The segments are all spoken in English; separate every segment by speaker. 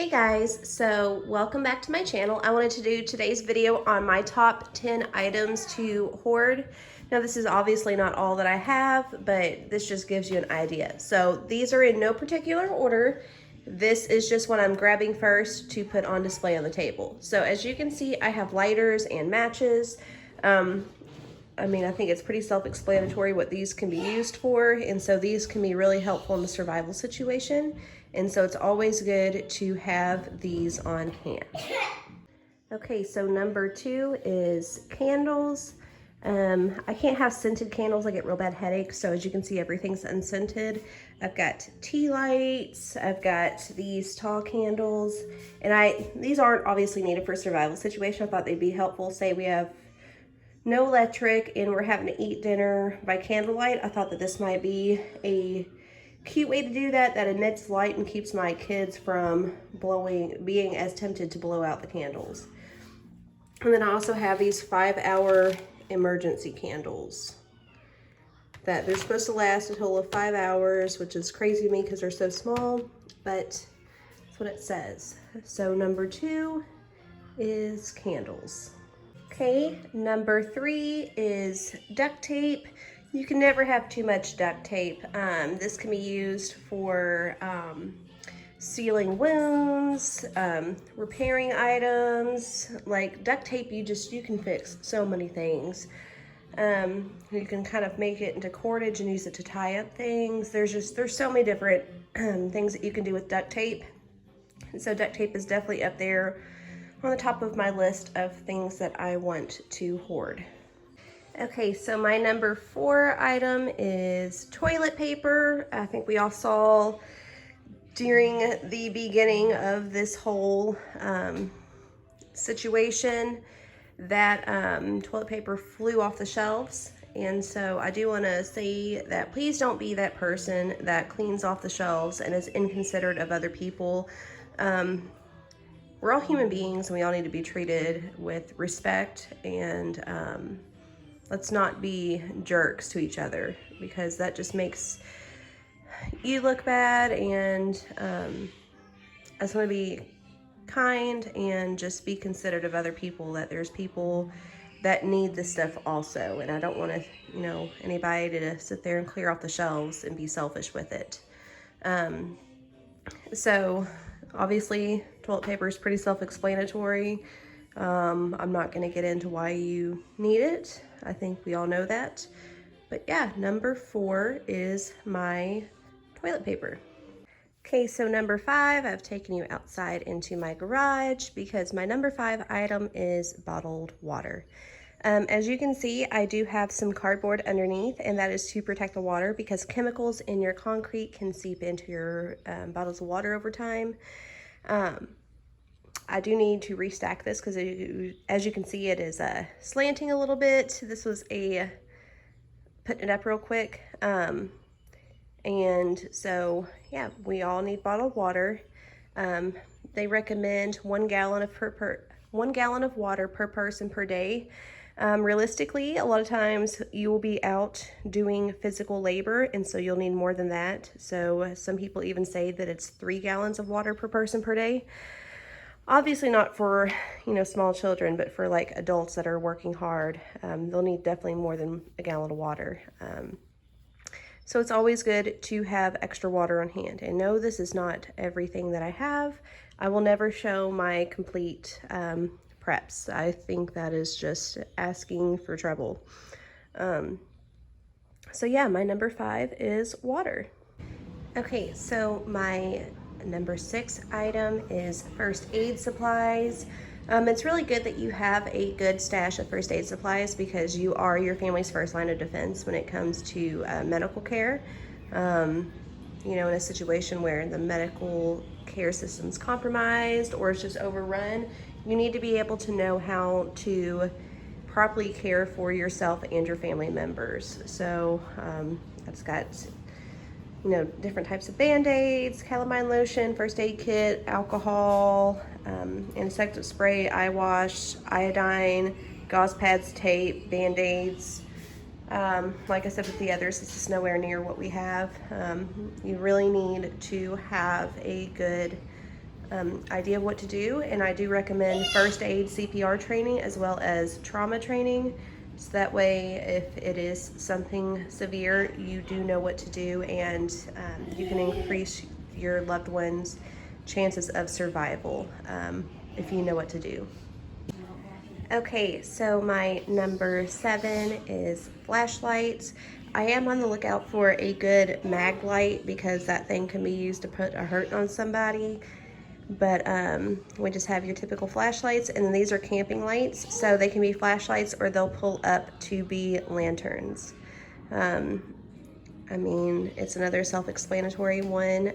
Speaker 1: Hey guys, so welcome back to my channel. I wanted to do today's video on my top 10 items to hoard. Now this is obviously not all that I have, but this just gives you an idea. So these are in no particular order. This is just what I'm grabbing first to put on display on the table. So as you can see, I have lighters and matches. I think it's pretty self-explanatory what these can be used for, and so these can be really helpful in the survival situation, and so it's always good to have these on hand. Okay, so number 2 is candles. I can't have scented candles, I get real bad headaches, so as you can see, everything's unscented. I've got tea lights, I've got these tall candles, and these aren't obviously needed for a survival situation. I thought they'd be helpful. Say we have no electric and we're having to eat dinner by candlelight. I thought that this might be a cute way to do that emits light and keeps my kids from being as tempted to blow out the candles. And then I also have these 5-hour emergency candles that they're supposed to last a total of 5 hours, which is crazy to me because they're so small, but that's what it says. So number 2 is candles. Okay, number 3 is duct tape. You can never have too much duct tape. This can be used for sealing wounds, repairing items. Like duct tape, you can fix so many things. You can kind of make it into cordage and use it to tie up things. There's so many different things that you can do with duct tape. And so duct tape is definitely up there on the top of my list of things that I want to hoard. Okay, so my number 4 item is toilet paper. I think we all saw during the beginning of this whole situation that toilet paper flew off the shelves. And so I do want to say that please don't be that person that cleans off the shelves and is inconsiderate of other people. We're all human beings and we all need to be treated with respect, and let's not be jerks to each other, because that just makes you look bad. And I just want to be kind and just be considerate of other people, that there's people that need this stuff also, and I don't want to, anybody to sit there and clear off the shelves and be selfish with it. So obviously, toilet paper is pretty self-explanatory. I'm not going to get into why you need it. I think we all know that. But yeah, number 4 is my toilet paper. Okay, so number 5, I've taken you outside into my garage because my number 5 item is bottled water. As you can see, I do have some cardboard underneath, and that is to protect the water because chemicals in your concrete can seep into your bottles of water over time. I do need to restack this because as you can see, it is slanting a little bit. This was putting it up real quick. And so, yeah, we all need bottled water. They recommend 1 gallon of water per person per day. Realistically, a lot of times you will be out doing physical labor, and so you'll need more than that. So some people even say that it's 3 gallons of water per person per day. Obviously not for, small children, but for like adults that are working hard, they'll need definitely more than a gallon of water. So it's always good to have extra water on hand. And no, this is not everything that I have. I will never show my complete preps. I think that is just asking for trouble. So yeah, my number 5 is water. Okay, so my number 6 item is first aid supplies. It's really good that you have a good stash of first aid supplies because you are your family's first line of defense when it comes to medical care. In a situation where the medical care system's compromised or it's just overrun, you need to be able to know how to properly care for yourself and your family members. So I've got different types of Band-Aids, calamine lotion, first aid kit, alcohol, insecticide spray, eye wash, iodine, gauze pads, tape, Band-Aids. Like I said with the others, this is nowhere near what we have. You really need to have a good idea of what to do, and I do recommend first aid CPR training as well as trauma training. So that way, if it is something severe, you do know what to do, and you can increase your loved one's chances of survival if you know what to do. Okay, so my number 7 is flashlights. I am on the lookout for a good mag light because that thing can be used to put a hurt on somebody. But we just have your typical flashlights, and then these are camping lights, so they can be flashlights or they'll pull up to be lanterns. I mean, it's another self-explanatory one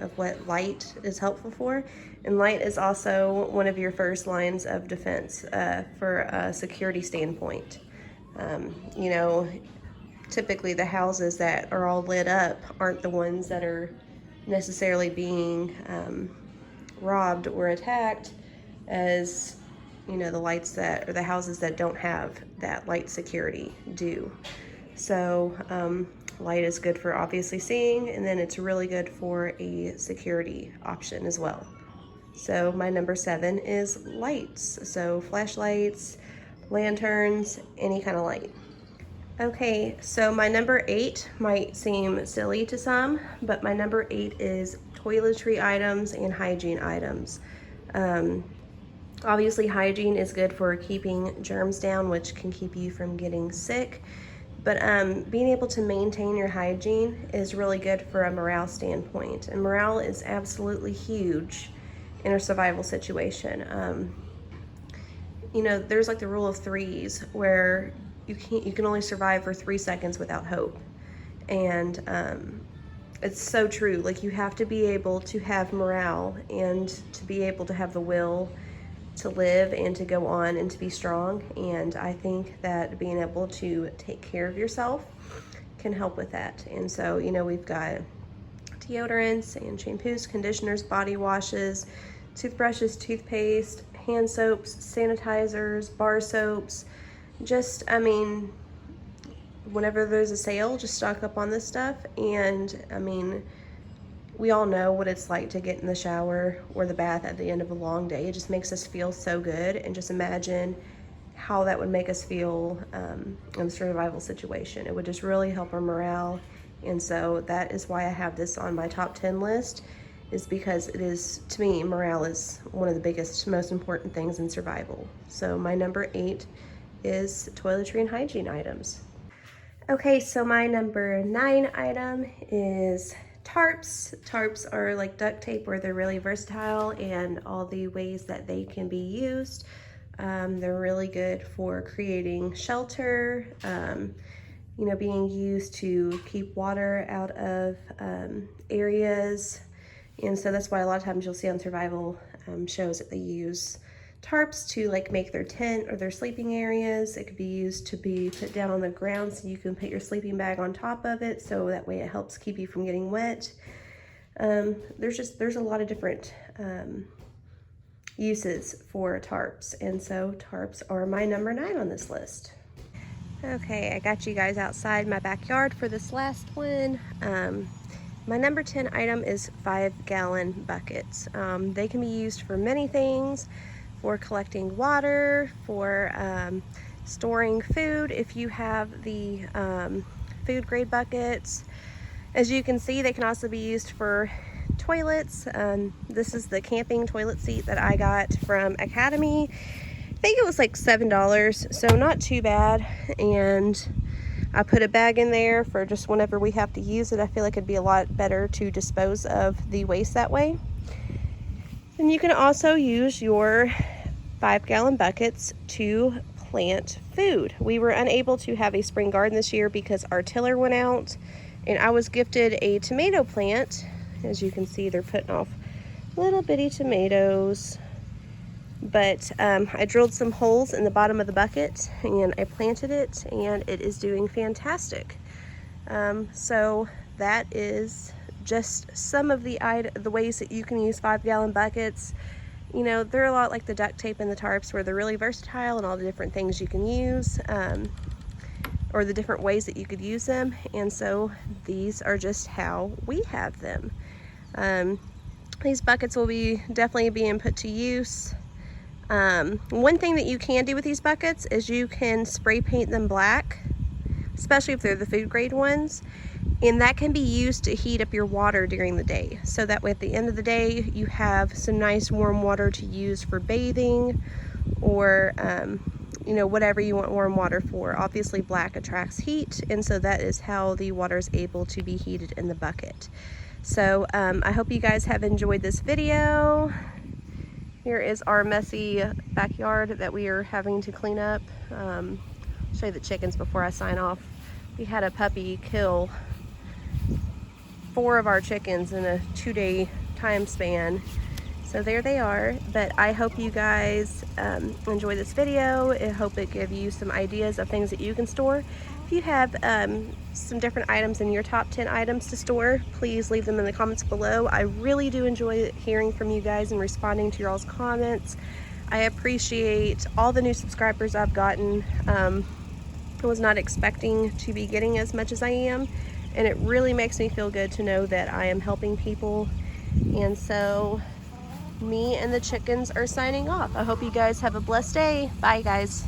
Speaker 1: of what light is helpful for. And light is also one of your first lines of defense for a security standpoint. You know, typically the houses that are all lit up aren't the ones that are necessarily being robbed or attacked, as you know, the lights that, or the houses that don't have that light security do. So light is good for obviously seeing, and then it's really good for a security option as well. So my number 7 is lights. So flashlights, lanterns, any kind of light. Okay, so my number 8 might seem silly to some, but my number 8 is toiletry items and hygiene items. Obviously, hygiene is good for keeping germs down, which can keep you from getting sick. But being able to maintain your hygiene is really good for a morale standpoint. And morale is absolutely huge in a survival situation. You know, there's like the rule of threes where you can only survive for 3 seconds without hope. And it's so true. Like, you have to be able to have morale and to be able to have the will to live and to go on and to be strong. And I think that being able to take care of yourself can help with that. And so, you know, we've got deodorants and shampoos, conditioners, body washes, toothbrushes, toothpaste, hand soaps, sanitizers, bar soaps. Just, I mean, whenever there's a sale, just stock up on this stuff. And I mean, we all know what it's like to get in the shower or the bath at the end of a long day. It just makes us feel so good. And just imagine how that would make us feel in a survival situation. It would just really help our morale. And so that is why I have this on my top 10 list, is because it is, to me, morale is one of the biggest, most important things in survival. So my number 8 is toiletry and hygiene items. Okay, so my number 9 item is tarps. Tarps are like duct tape, where they're really versatile and all the ways that they can be used. They're really good for creating shelter, you know, being used to keep water out of areas. And so that's why a lot of times you'll see on survival shows that they use tarps to like make their tent or their sleeping areas. It could be used to be put down on the ground so you can put your sleeping bag on top of it, so that way it helps keep you from getting wet. There's a lot of different uses for tarps, and so tarps are my number 9 on this list. Okay, I got you guys outside my backyard for this last one. My number 10 item is 5-gallon buckets. They can be used for many things, for collecting water, for storing food if you have the food grade buckets. As you can see, they can also be used for toilets. This is the camping toilet seat that I got from Academy. I think it was like $7, so not too bad. And I put a bag in there for just whenever we have to use it. I feel like it'd be a lot better to dispose of the waste that way. And you can also use your 5-gallon buckets to plant food. We were unable to have a spring garden this year because our tiller went out, and I was gifted a tomato plant. As you can see, they're putting off little bitty tomatoes. But I drilled some holes in the bottom of the bucket and I planted it, and it is doing fantastic. So that is just some of the ways that you can use 5-gallon buckets. You know, they're a lot like the duct tape and the tarps, where they're really versatile and all the different things you can use, or the different ways that you could use them. And so these are just how we have them. These buckets will be definitely being put to use. One thing that you can do with these buckets is you can spray paint them black, especially if they're the food grade ones, and that can be used to heat up your water during the day, so that way at the end of the day you have some nice warm water to use for bathing, or you know, whatever you want warm water for. Obviously black attracts heat, and so that is how the water is able to be heated in the bucket. So I hope you guys have enjoyed this video. Here is our messy backyard that we are having to clean up. Show you the chickens before I sign off. We had a puppy kill 4 of our chickens in a 2-day time span. So there they are. But I hope you guys enjoy this video. I hope it gives you some ideas of things that you can store. If you have some different items in your top 10 items to store, please leave them in the comments below. I really do enjoy hearing from you guys and responding to your all's comments. I appreciate all the new subscribers I've gotten. I was not expecting to be getting as much as I am, and it really makes me feel good to know that I am helping people. And so me and the chickens are signing off. I hope you guys have a blessed day. Bye guys.